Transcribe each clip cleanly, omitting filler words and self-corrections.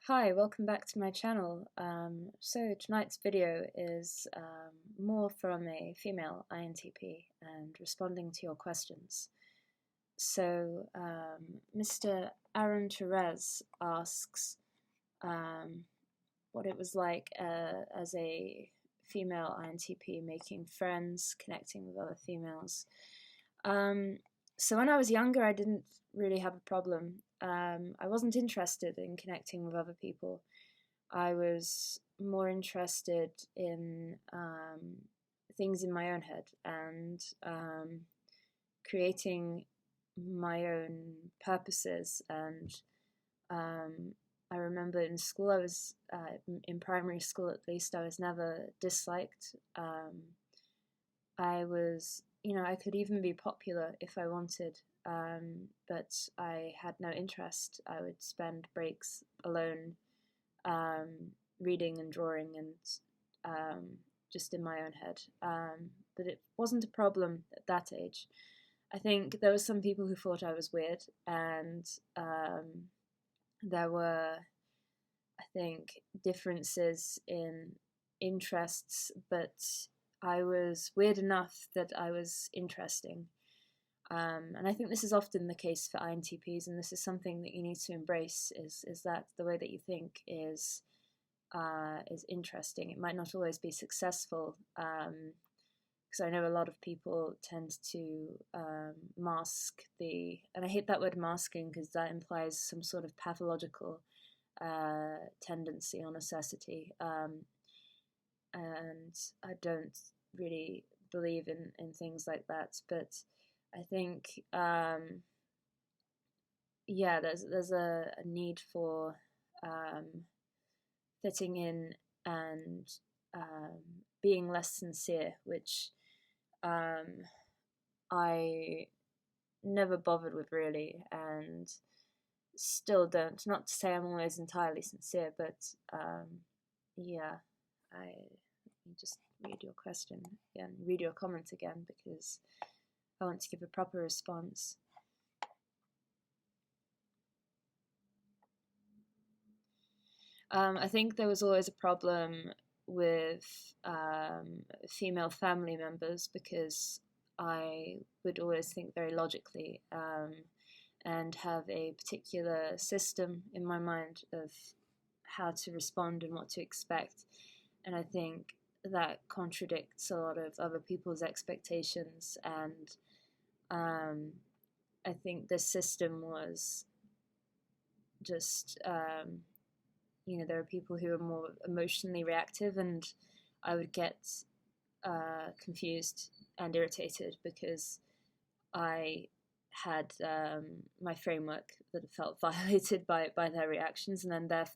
Hi, welcome back to my channel. So tonight's video is more from a female INTP and responding to your questions. So Mr. Aaron Therese asks what it was like as a female INTP making friends, connecting with other females. So when I was younger, I didn't really have a problem. I wasn't interested in connecting with other people. I was more interested in things in my own head and creating my own purposes. And I remember in school, I was in primary school at least, I was never disliked. I was, I could even be popular if I wanted, but I had no interest. I would spend breaks alone, reading and drawing and just in my own head. But it wasn't a problem at that age. I think there were some people who thought I was weird, and there were, I think, differences in interests, but I was weird enough that I was interesting. And I think this is often the case for INTPs, and this is something that you need to embrace, is that the way that you think is interesting. It might not always be successful, because I know a lot of people tend to mask and I hate that word masking because that implies some sort of pathological tendency or necessity. And I don't really believe in things like that, but I think there's a need for fitting in and being less sincere, which I never bothered with really, and still don't. Not to say I'm always entirely sincere, but let me just read your question again, read your comment again, because I want to give a proper response. I think there was always a problem with female family members because I would always think very logically and have a particular system in my mind of how to respond and what to expect. And I think that contradicts a lot of other people's expectations. And I think this system was just, there are people who are more emotionally reactive, and I would get confused and irritated because I had my framework that felt violated by their reactions, and then their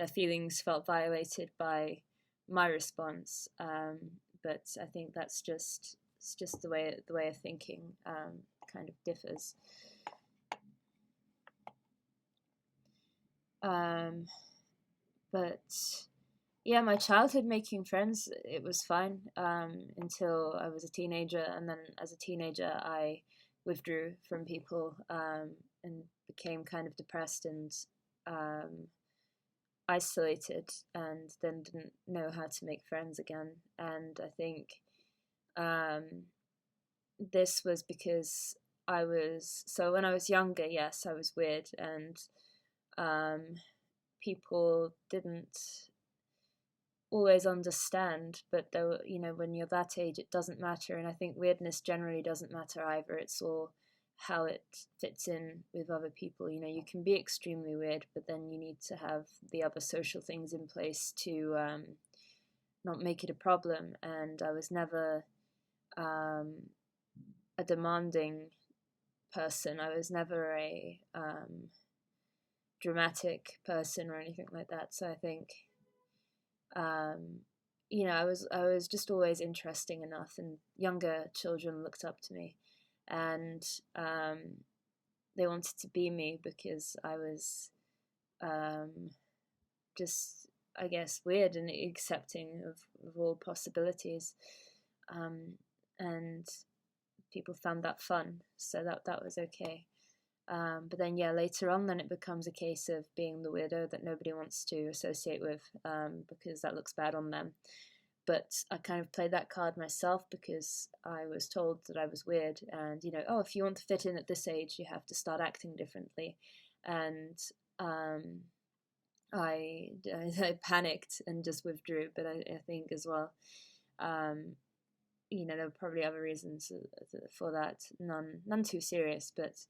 feelings felt violated by my response. But I think it's just the way of thinking kind of differs. But yeah, my childhood making friends, it was fine until I was a teenager, and then as a teenager I withdrew from people and became kind of depressed and isolated, and then didn't know how to make friends again. And I think this was because when I was younger, yes, I was weird, and people didn't always understand, but there were, when you're that age, it doesn't matter. And I think weirdness generally doesn't matter either. It's all how it fits in with other people. You can be extremely weird, but then you need to have the other social things in place to not make it a problem. And I was never a demanding person. I was never a dramatic person or anything like that. So I think I was just always interesting enough, and younger children looked up to me, and they wanted to be me because I was just, I guess, weird and accepting of all possibilities, and people found that fun, so that was okay. But then, yeah, later on, then it becomes a case of being the weirdo that nobody wants to associate with, because that looks bad on them. But I kind of played that card myself because I was told that I was weird, and oh, if you want to fit in at this age, you have to start acting differently. And I panicked and just withdrew. But I think as well, there were probably other reasons for that, none too serious, but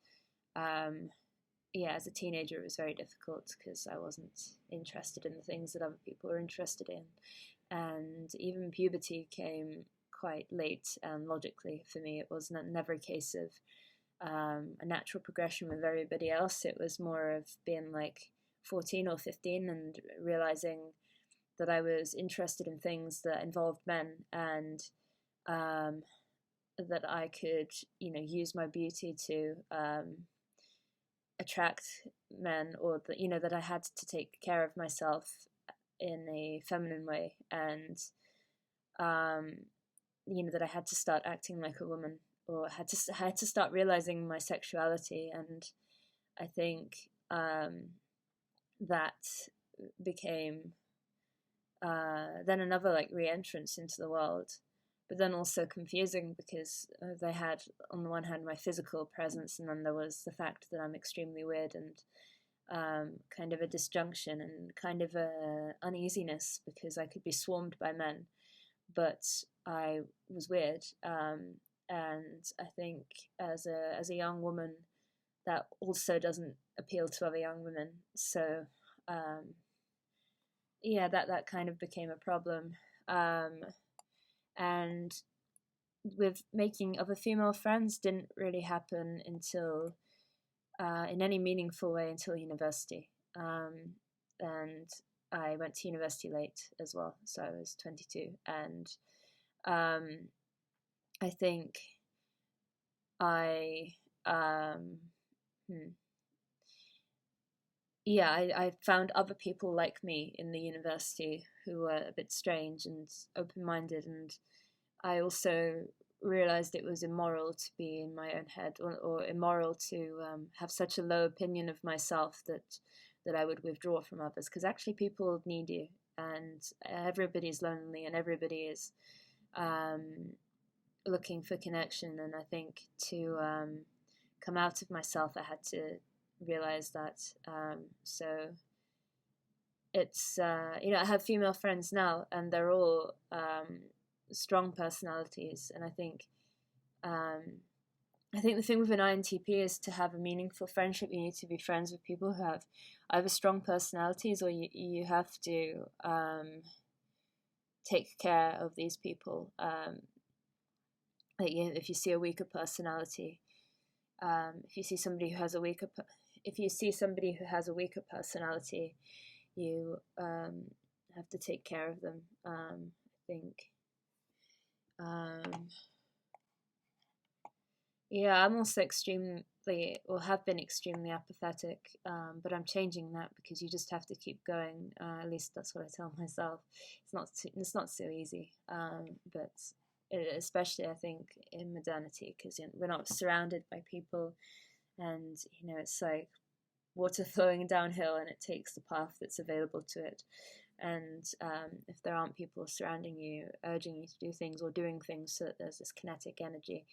yeah, as a teenager, it was very difficult because I wasn't interested in the things that other people were interested in. And even puberty came quite late and logically for me. It was never a case of a natural progression with everybody else. It was more of being like 14 or 15 and realizing that I was interested in things that involved men, and that I could, use my beauty to attract men, or that, that I had to take care of myself in a feminine way, and that I had to start acting like a woman, or had to start realizing my sexuality. And I think that became then another like re-entrance into the world, but then also confusing because they had, on the one hand, my physical presence, and then there was the fact that I'm extremely weird, and kind of a disjunction and kind of a uneasiness because I could be swarmed by men, but I was weird. And I think as a young woman, that also doesn't appeal to other young women. So yeah, that kind of became a problem. And with making other female friends didn't really happen until in any meaningful way until university. And I went to university late as well, so I was 22, and I think I yeah, I found other people like me in the university who were a bit strange and open-minded, and I also realized it was immoral to be in my own head, or immoral to have such a low opinion of myself that I would withdraw from others, because actually people need you, and everybody's lonely, and everybody is looking for connection. And I think to come out of myself, I had to realize that. So it's I have female friends now, and they're all strong personalities, and I think the thing with an INTP is to have a meaningful friendship. You need to be friends with people who have either strong personalities, or you have to take care of these people. Like if you see a weaker personality, if you see somebody who has a weaker personality, you have to take care of them. I think. Yeah, I'm also extremely, or have been extremely apathetic, but I'm changing that because you just have to keep going. At least that's what I tell myself. It's not so easy, but especially I think in modernity, because we're not surrounded by people, and it's like water flowing downhill, and it takes the path that's available to it. And if there aren't people surrounding you, urging you to do things or doing things, so that there's this kinetic energy,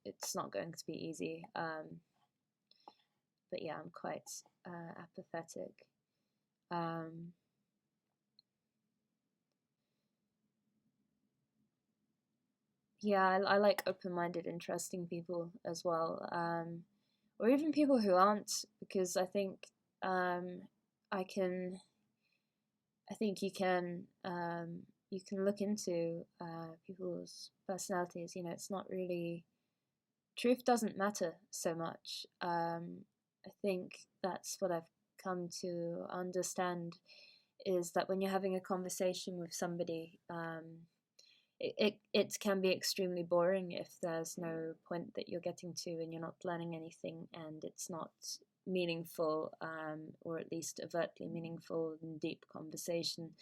it's not going to be easy. But yeah, I'm quite apathetic. Yeah, I like open-minded, interesting people as well, or even people who aren't, because I think you can look into people's personalities. It's not really, truth doesn't matter so much. I think that's what I've come to understand, is that when you're having a conversation with somebody, it can be extremely boring if there's no point that you're getting to, and you're not learning anything, and it's not meaningful, or at least overtly meaningful and deep conversation.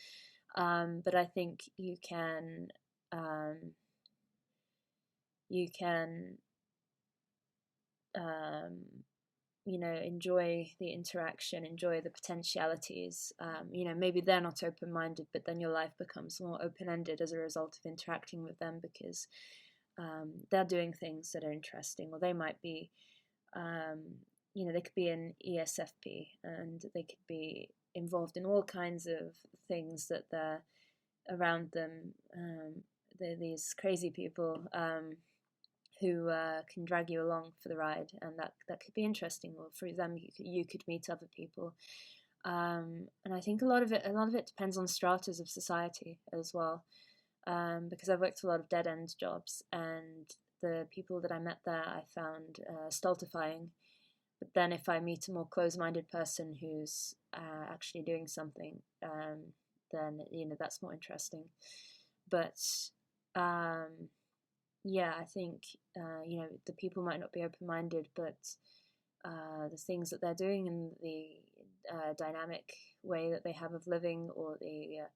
But I think you can enjoy the interaction, enjoy the potentialities. Maybe they're not open-minded, but then your life becomes more open-ended as a result of interacting with them, because they're doing things that are interesting, or they might be, they could be an ESFP, and they could be involved in all kinds of things that they're around them. They're these crazy people who can drag you along for the ride, and that could be interesting. Or for them, you could meet other people, and I think a lot of it depends on stratas of society as well, because I've worked a lot of dead end jobs, and the people that I met there I found stultifying. But then if I meet a more close-minded person who's actually doing something, then that's more interesting. But I think the people might not be open-minded, but the things that they're doing and the dynamic way that they have of living, or the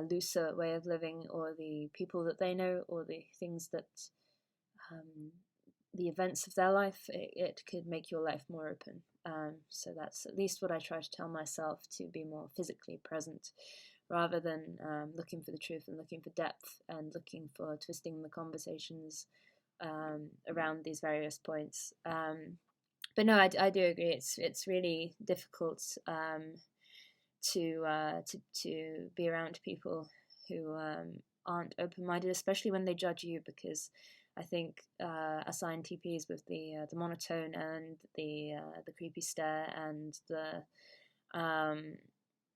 looser way of living, or the people that they know, or the things that the events of their life, it could make your life more open. So that's at least what I try to tell myself, to be more physically present, rather than looking for the truth and looking for depth and looking for twisting the conversations around these various points. But no, I do agree. It's really difficult to be around people who aren't open-minded, especially when they judge you, because I think us INTPs, with the monotone and the creepy stare and the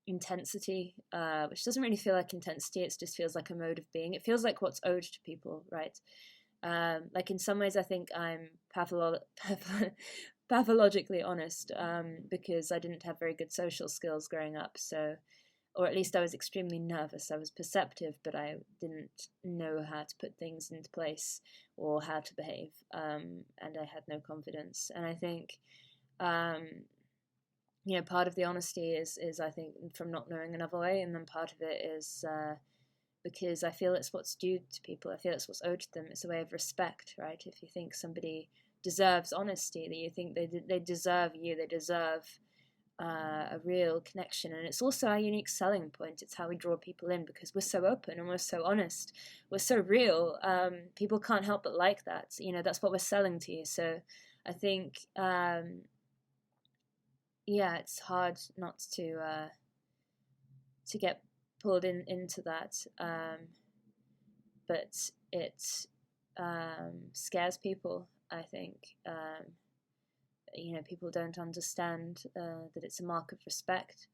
intensity, which doesn't really feel like intensity, it just feels like a mode of being. It feels like what's owed to people, right? Like in some ways I think I'm pathologically honest, because I didn't have very good social skills growing up, so, or at least I was extremely nervous. I was perceptive, but I didn't know how to put things into place or how to behave, and I had no confidence. And I think part of the honesty is I think from not knowing another way, and then part of it is because I feel it's what's due to people. I feel it's what's owed to them. It's a way of respect, right? If you think somebody deserves honesty, that you think they deserve you, they deserve a real connection. And it's also our unique selling point. It's how we draw people in, because we're so open and we're so honest, we're so real. People can't help but like that. That's what we're selling to you. So I think it's hard not to get pulled into that, but it scares people, I think. People don't understand that it's a mark of respect,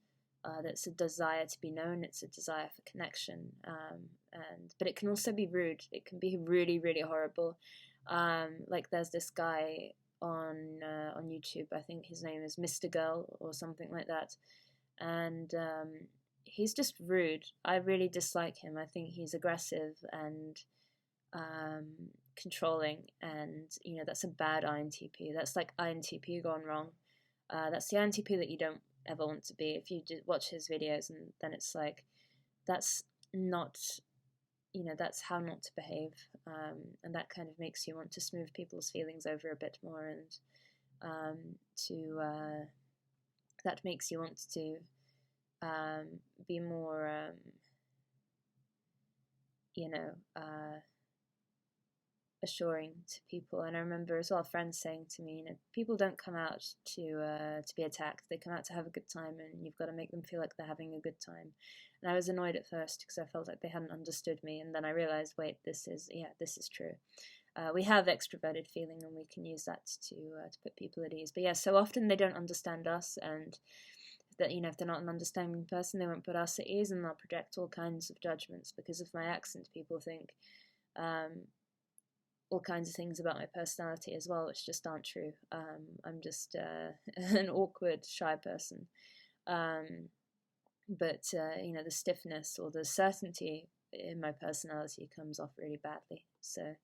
that it's a desire to be known, it's a desire for connection, but it can also be rude. It can be really, really horrible. Like there's this guy on YouTube, I think his name is Mr. Girl or something like that, and he's just rude. I really dislike him. I think he's aggressive and controlling, and that's a bad INTP. That's like INTP gone wrong. That's the INTP that you don't ever want to be. If you watch his videos, and then it's like, that's not, that's how not to behave, and that kind of makes you want to smooth people's feelings over a bit more, and that makes you want to be more, assuring to people. And I remember as well friends saying to me, people don't come out to be attacked. They come out to have a good time, and you've got to make them feel like they're having a good time. And I was annoyed at first because I felt like they hadn't understood me, and then I realized, wait, this is true. We have extroverted feeling, and we can use that to put people at ease. But yeah, so often they don't understand us, and that if they're not an understanding person, they won't put us at ease, and they'll project all kinds of judgments because of my accent. People think all kinds of things about my personality as well, which just aren't true. I'm just an awkward, shy person. But the stiffness or the certainty in my personality comes off really badly. So